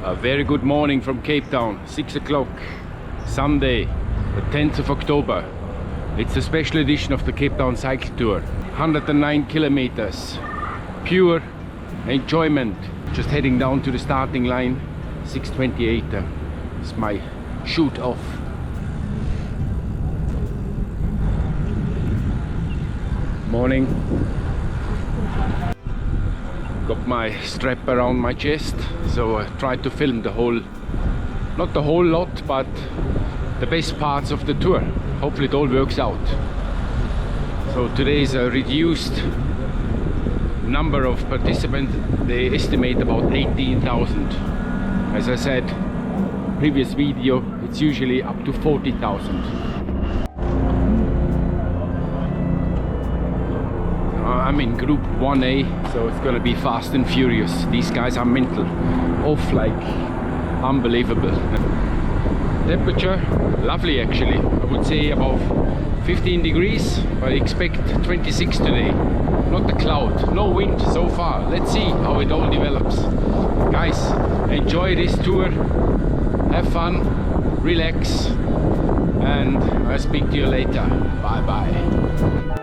A very good morning from Cape Town, 6 o'clock, Sunday, the 10th of October. It's a special edition of the Cape Town Cycle Tour. 109 kilometers, pure enjoyment. Just heading down to the starting line, 6:28. It's my shoot off. Morning. Got my strap around my chest, so I tried to film the whole, not the whole lot, but the best parts of the tour. Hopefully it all works out. So today is a reduced number of participants. They estimate about 18,000. As I said, previous video, it's usually up to 40,000. I'm in group 1A, so it's gonna be fast and furious. These guys are mental, off like unbelievable. Temperature, lovely actually. I would say above 15 degrees, but I expect 26 today. Not the cloud, no wind so far. Let's see how it all develops. Guys, enjoy this tour, have fun, relax, and I'll speak to you later. Bye bye.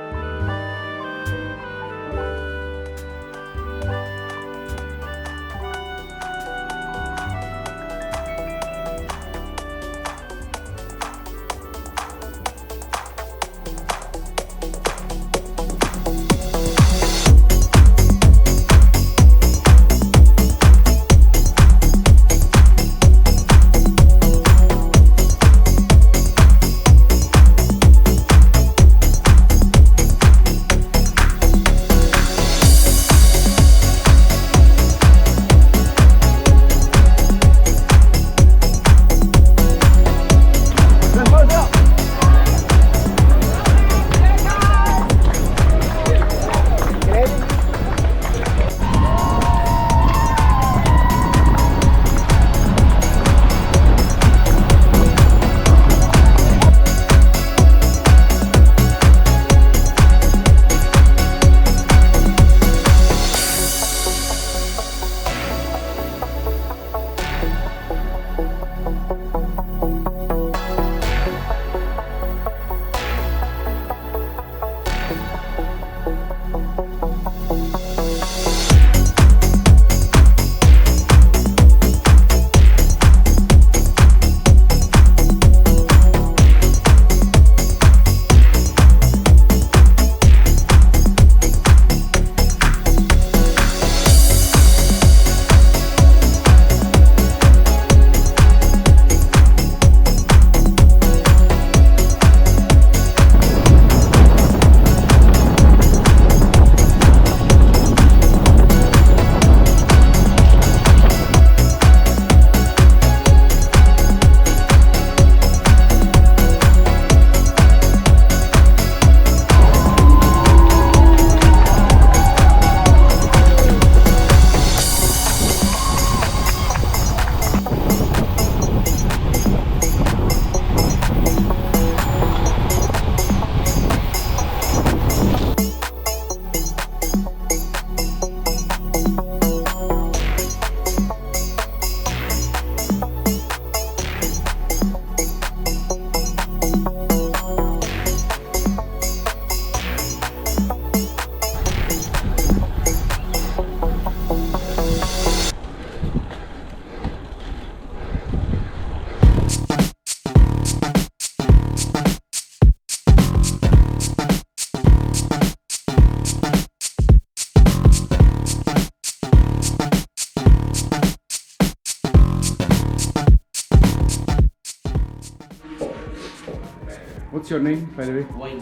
What's your name, by the way? Wayne.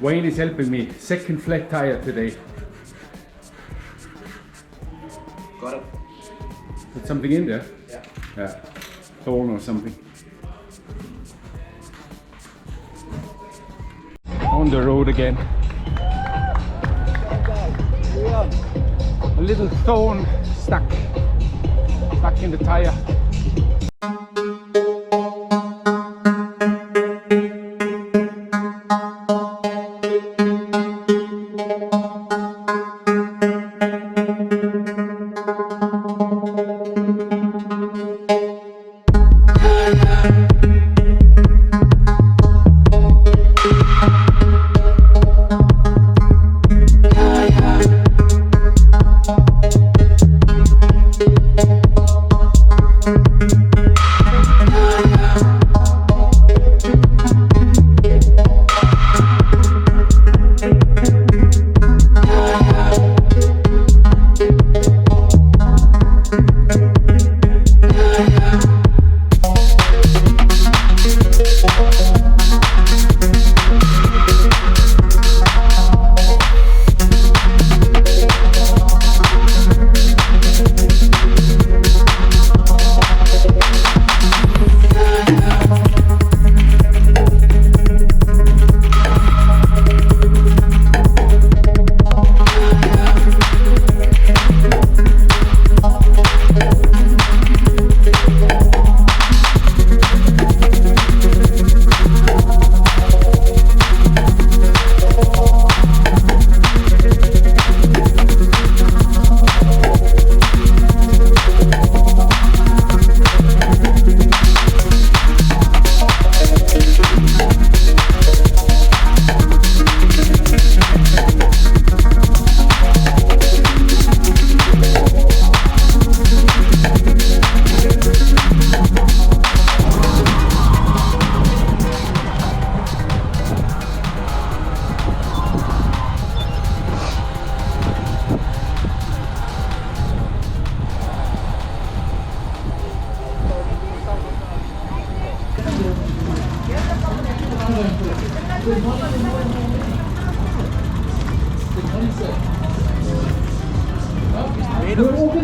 Wayne is helping me. Second flat tire today. Got it. Put something in there? Yeah. Yeah. Thorn or something. On the road again. A little thorn stuck in the tire.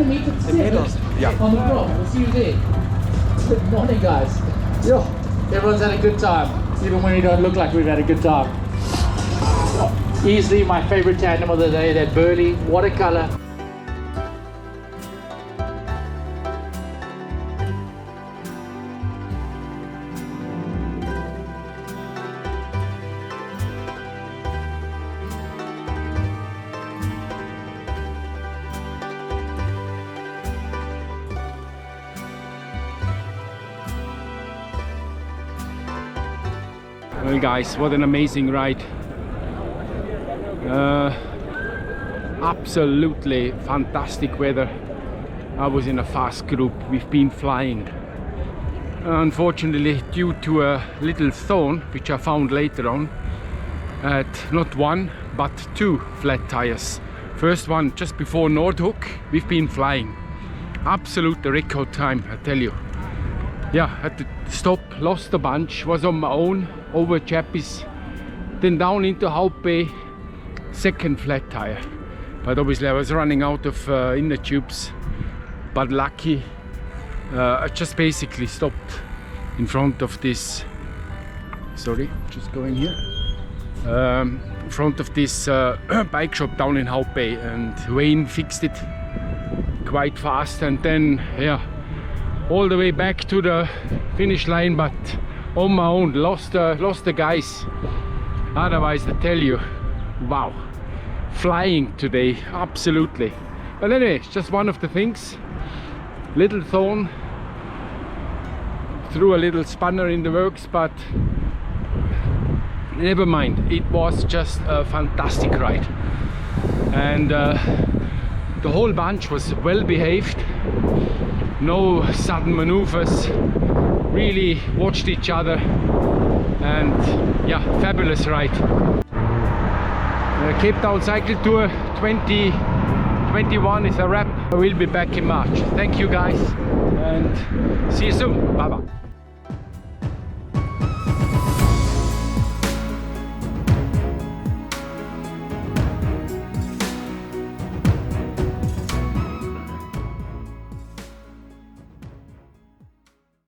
to meet at 7 Yeah. on the block. We'll see you there. Good morning, guys. Yo, everyone's had a good time, even when we don't look like we've had a good time. Easily my favorite tandem of the day, that Burley watercolor. Well guys, what an amazing ride. Absolutely fantastic weather. I was in a fast group, we've been flying. Unfortunately, due to a little thorn, which I found later on, at not one but 2 flat tires. First one just before Nordhook, we've been flying. Absolute record time, I tell you. Yeah, had to stop, lost a bunch, was on my own over Chappies, then down into Hope Bay, second flat tire. But obviously I was running out of inner tubes, but lucky I just basically stopped in front of this, sorry, just going here, in front of this bike shop down in Hope Bay, and Wayne fixed it quite fast, and then yeah, all the way back to the finish line, but on my own, lost the guys. Otherwise, I tell you, wow, flying today, absolutely. But anyway, it's just one of the things. Little thorn, threw a little spanner in the works, but never mind. It was just a fantastic ride, and the whole bunch was well behaved. No sudden maneuvers, really watched each other, and yeah, fabulous ride. Cape Town Cycle Tour 2021 is a wrap. I will be back in March. Thank you guys, and see you soon. Bye bye.